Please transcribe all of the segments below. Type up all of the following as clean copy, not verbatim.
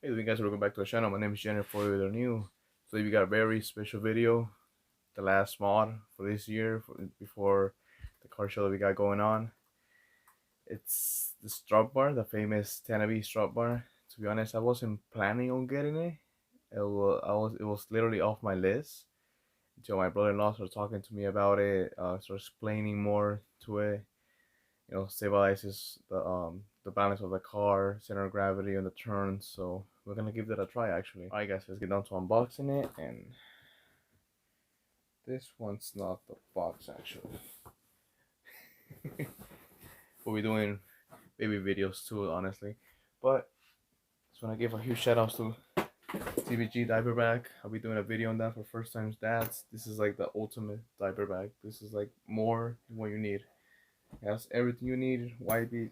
Hey guys, welcome back to the channel. My name is Jennifer. For you that are new, today we got a very special video, the last mod for this year, before the car show that we got going on. It's the Strut Bar, the famous Tanabe Strut Bar. To be honest, I wasn't planning on getting it. It was literally off my list until my brother-in-law started talking to me about it. Started explaining more to it. You know, stabilizes the balance of the car, center of gravity on the turns. So we're gonna give that a try actually. Alright guys, let's get down to unboxing it. And this one's not the box actually. We'll be doing baby videos too, honestly. But just wanna give a huge shout out to TBG diaper bag. I'll be doing a video on that for first time dads. This is like the ultimate diaper bag. This is like more than what you need. It has everything you need. Wipey.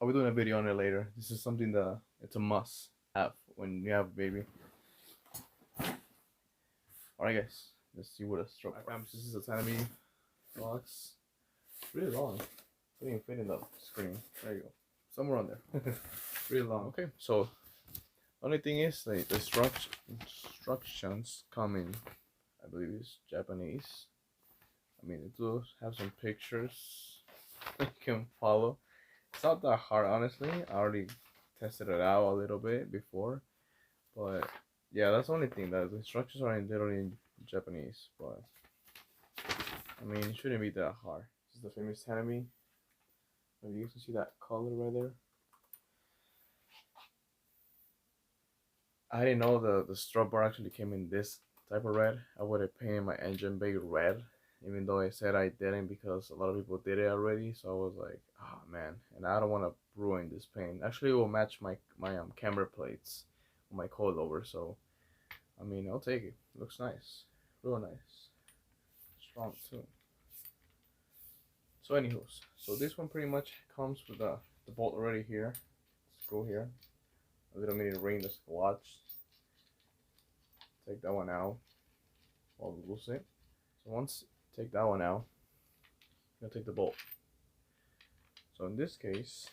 I'll be doing a video on it later. This is something that it's a must have when you have a baby. Alright guys, let's see what a stroke. This is a tiny box. It's really long. It doesn't even fit in the screen. There you go. Somewhere on there. Really long. Okay, so only thing is like the instructions come in, I believe it's Japanese. I mean, it does have some pictures you can follow. It's not that hard, honestly. I already tested it out a little bit before, but yeah, that's the only thing. That the instructions are literally in Japanese, but I mean, it shouldn't be that hard. This is the famous Tanabe. You can see that color right there. I didn't know the strut bar actually came in this type of red. I would have painted my engine bay red, even though I said I didn't because a lot of people did it already. So I was like, oh man, and I don't want to ruin this paint. Actually, it will match my camera plates on my coilover. So I mean, I'll take it. Looks nice, real nice, strong too. So anywho, so this one pretty much comes with the bolt already here. Screw here. A little mini ring that's watch. Take that one out. Well, we'll see. So once take that one out, I'm gonna take the bolt. So in this case,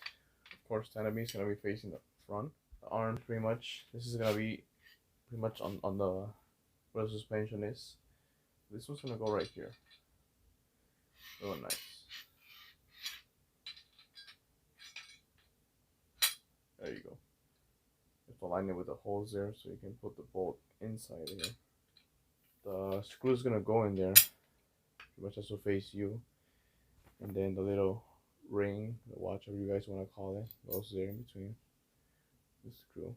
of course, Tanabe is gonna be facing the front. The arms, pretty much. This is gonna be pretty much on the where the suspension is. This one's gonna go right here. Real nice. There you go. You have to align it with the holes there so you can put the bolt inside here. The screw is gonna go in there. Pretty much has to face you, and then the little ring, the watch, whatever you guys want to call it, goes there in between the screw,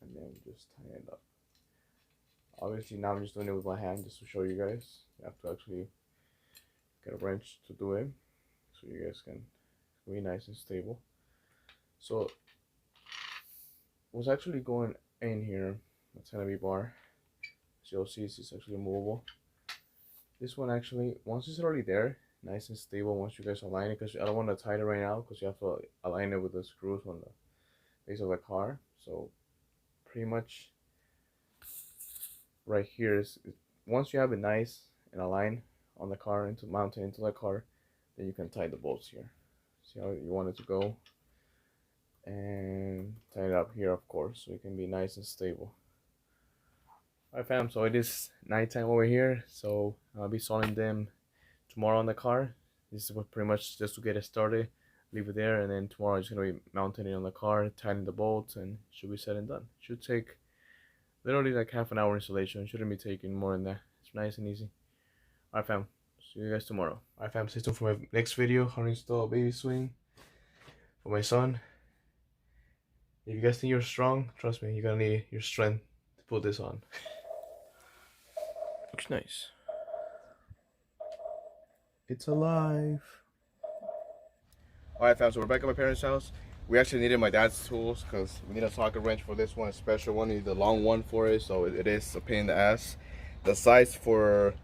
and then just tie it up. Obviously now I'm just doing it with my hand just to show you guys. You have to actually get a wrench to do it so you guys can be nice and stable. So what's actually going in here, the Tanabe bar, as you'll see, it's actually movable. This one actually, once it's already there, nice and stable once you guys align it, because I don't want to tighten it right now because you have to align it with the screws on the base of the car. So pretty much right here is, once you have it nice and aligned on the car, mounted into the car, then you can tie the bolts here. See how you want it to go, and tie it up here, of course, so it can be nice and stable. Alright fam, so it is nighttime over here, so I'll be installing them tomorrow on the car. This is what pretty much just to get it started, leave it there, and then tomorrow I'm just going to be mounting it on the car, tightening the bolts, and should be said and done. Should take literally like half an hour installation. Shouldn't be taking more than that. It's nice and easy. Alright fam, see you guys tomorrow. Alright fam, stay tuned for my next video, how to install a baby swing for my son. If you guys think you're strong, trust me, you're gonna need your strength to put this on. Looks nice. It's alive. Alright fam, so we're back at my parents' house. We actually needed my dad's tools because we need a socket wrench for this one, a special one. We need the long one for it, so it is a pain in the ass. The size for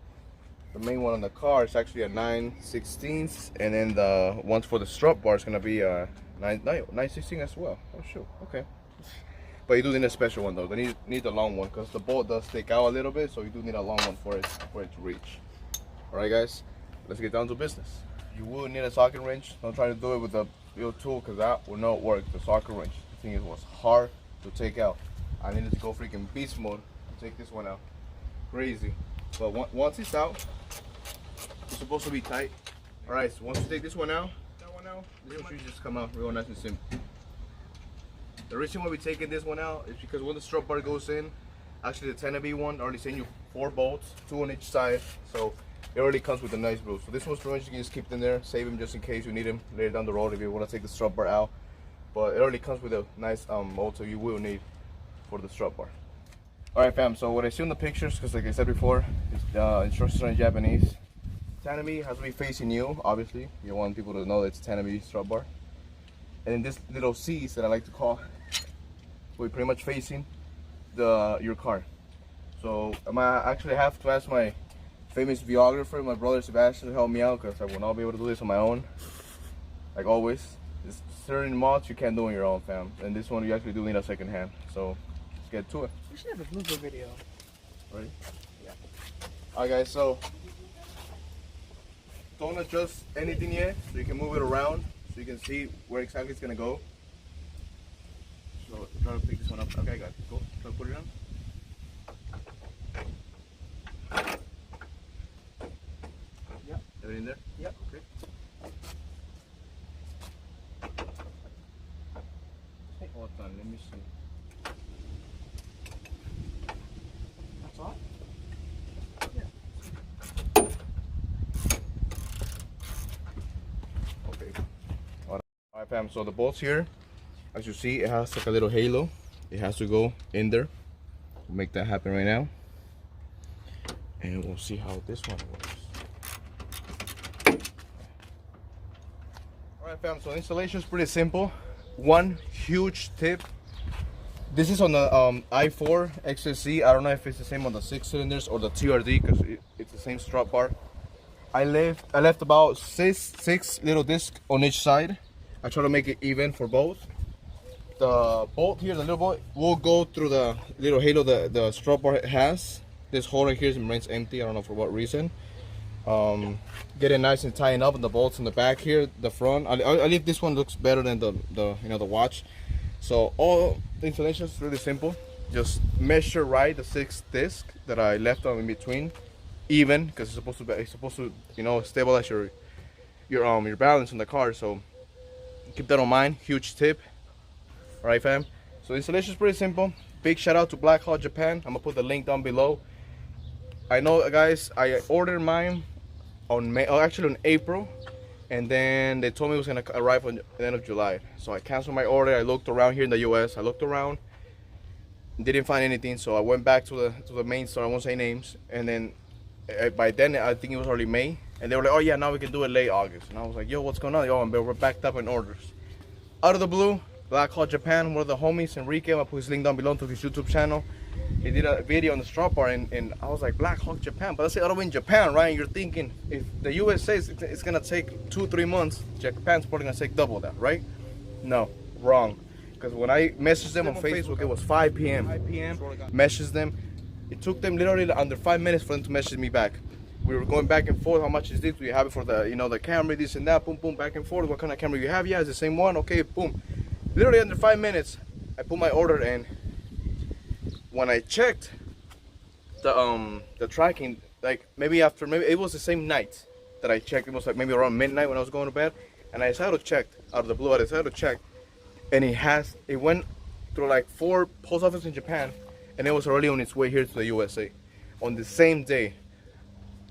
the main one on the car is actually a 9/16, and then the ones for the strut bar is gonna be a 9/16 as well. Oh shoot, okay. But you do need a special one though. They need the long one because the bolt does stick out a little bit, so you do need a long one for it to reach. Alright guys, let's get down to business. You will need a socket wrench. Don't try to do it with the real tool because that will not work. The socket wrench, the thing was hard to take out. I needed to go freaking beast mode to take this one out. Crazy. But once it's out, it's supposed to be tight. Alright, so once you take this one out, this one should just come out real nice and simple. The reason why we're taking this one out is because when the strut bar goes in, actually the Tanabe one already sent you 4 bolts, 2 on each side, so it already comes with a nice groove. So this one's pretty much you can just keep them there, save them just in case you need them later down the road if you want to take the strut bar out. But it already comes with a nice motor you will need for the strut bar. Alright fam, so what I see in the pictures, because like I said before, instructions are in Japanese. Tanabe has to be facing you, obviously. You want people to know that it's Tanabe strut bar. And then this little C's that I like to call, we're pretty much facing your car. So I might actually have to ask my famous videographer, my brother Sebastian, to help me out, because I will not be able to do this on my own. Like always, there's certain mods you can't do on your own, fam. And this one you actually do need a second hand. So let's get to it. We should have a blooper video. Ready? Yeah. Alright guys, so don't adjust anything yet, so you can move it around so you can see where exactly it's gonna go. So try to pick this one up. Okay, I got it. Go. Try to put it on. Yep. Everything there? Yep. Okay. Hold on, let me see. That's all? Okay. Alright fam, so the bolts here, as you see, it has like a little halo. It has to go in there. We'll make that happen right now. And we'll see how this one works. Alright fam, so the installation is pretty simple. One huge tip. This is on the i4 XSC. I don't know if it's the same on the 6 cylinders or the TRD, because it's the same strut bar. I left about six little discs on each side. I try to make it even for both. The bolt here, the little bolt, will go through the little halo the strut bar has. This hole right here remains empty. I don't know for what reason. Get it nice and tighten up, and the bolts in the back here, the front. I leave this one looks better than the watch. So all the installation is really simple. Just measure right the 6th disc that I left on in between, even, because it's supposed to stabilize your balance in the car. So keep that in mind. Huge tip. All right, fam. So the installation is pretty simple. Big shout out to Black Hawk Japan. I'm gonna put the link down below. I know, guys, I ordered mine on actually on April, and then they told me it was gonna arrive on the end of July. So I canceled my order. I looked around here in the US. I looked around, didn't find anything. So I went back to the main store. I won't say names. And then by then I think it was already May, and they were like, "Oh yeah, now we can do it late August." And I was like, "Yo, what's going on?" Yo, we're backed up in orders. Out of the blue, Black Hawk Japan, one of the homies, Enrique, I'll put his link down below to his YouTube channel. He did a video on the strut bar, and I was like, Black Hawk Japan, but let's say all the way in Japan, right? And you're thinking, if the US says it's gonna take 2-3 months, Japan's probably gonna take double that, right? No, wrong. Because when I messaged them on Facebook, it was 5 p.m. Messaged them. It took them literally under 5 minutes for them to message me back. We were going back and forth. How much is this? Do you have it for the the Camry, this and that? Boom, boom, back and forth. What kind of Camry you have? Yeah, it's the same one. Okay, boom. Literally under 5 minutes, I put my order in. When I checked the tracking, like maybe it was the same night that I checked. It was like maybe around midnight when I was going to bed, and I decided to check out of the blue. I decided to check, and it went through like 4 post offices in Japan, and it was already on its way here to the USA on the same day.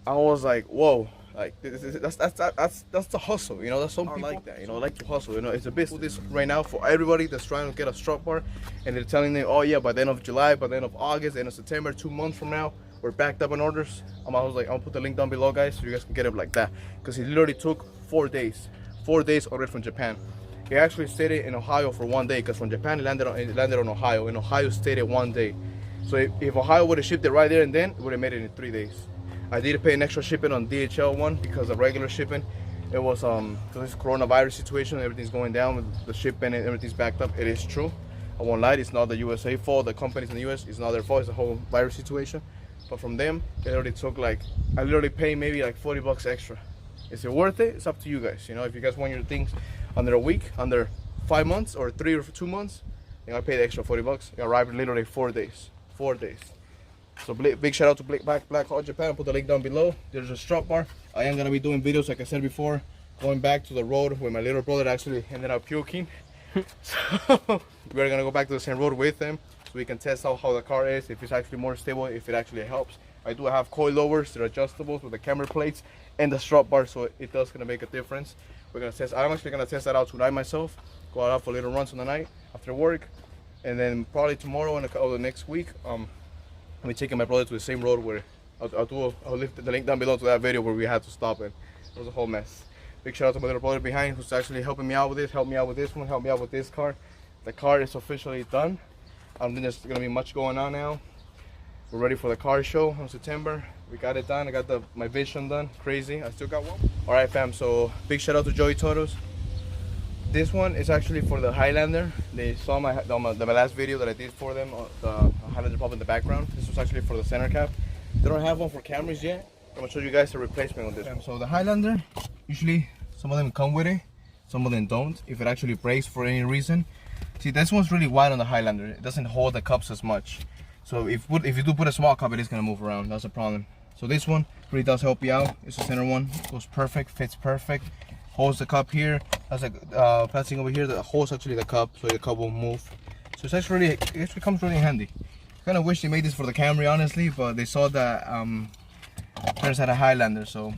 I was like, whoa. Like that's the hustle, That's some people like that, like to hustle. It's a business right now for everybody that's trying to get a strut bar, and they're telling them, oh yeah, by the end of July, by the end of August, the end of September, 2 months from now, we're backed up on orders. I was like, I'll put the link down below, guys, so you guys can get it like that, because it literally took 4 days. 4 days ordered from Japan. It actually stayed in Ohio for 1 day, because from Japan it landed on Ohio. In Ohio stayed it 1 day. So if Ohio would have shipped it right there and then, it would have made it in 3 days. I did pay an extra shipping on DHL one, because of regular shipping, it was this coronavirus situation, everything's going down with the shipping and everything's backed up. It is true. I won't lie, it's not the USA fault. The companies in the US, it's not their fault. It's the whole virus situation. But from them, it already took I literally paid maybe like $40 extra. Is it worth it? It's up to you guys. If you guys want your things under a week, under 5 months, or 3 or 2 months, And I paid the extra $40. It arrived literally 4 days. 4 days. So big shout out to Black Hawk Japan. I'll put the link down below. There's a strut bar. I am gonna be doing videos like I said before, going back to the road where my little brother actually ended up puking. So we're gonna go back to the same road with him so we can test out how the car is, if it's actually more stable, if it actually helps. I do have coilovers, they're adjustables with the camera plates and the strut bar, so it does gonna make a difference. We're gonna test. I'm actually gonna test that out tonight myself. Go out for little runs on the night after work, and then probably tomorrow and the next week, I'll be taking my brother to the same road where I'll leave the link down below to that video where we had to stop it. It was a whole mess. Big shout out to my little brother behind who's actually helping me out with this, helped me out with this one, helped me out with this car. The car is officially done. I don't think there's gonna be much going on now. We're ready for the car show in September. We got it done. I got my vision done. Crazy. I still got one. All right, fam. So big shout out to JoyTutus. This one is actually for the Highlander. They saw my last video that I did for them. The Highlander pop in the background. This was actually for the center cap. They don't have one for Camrys yet. I'm gonna show you guys the replacement on this one. So the Highlander, usually some of them come with it, some of them don't. If it actually breaks for any reason. See, this one's really wide on the Highlander. It doesn't hold the cups as much. So if you do put a small cup, it is gonna move around. That's a problem. So this one really does help you out. It's the center one. Goes perfect, fits perfect. Holds the cup here. Has like plastic over here that holds actually the cup, so the cup won't move. So it's actually it actually comes really handy. I kind of wish they made this for the Camry, honestly, but they saw that parents had a Highlander, so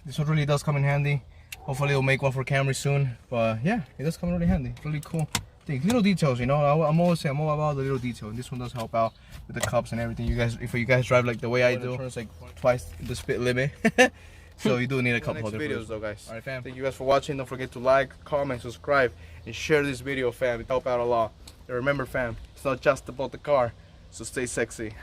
this one really does come in handy. Hopefully they'll make one for Camry soon. But yeah, it does come in really handy. Really cool thing. Little details, you know. I'm always saying I'm all about the little detail. And this one does help out with the cups and everything. You guys, if you guys drive like the way I do, it's like twice the speed limit. So you do need a cup holder. Videos though, guys. All right, fam. Thank you guys for watching. Don't forget to like, comment, subscribe, and share this video, fam. It help out a lot. And remember, fam, it's not just about the car. So stay sexy.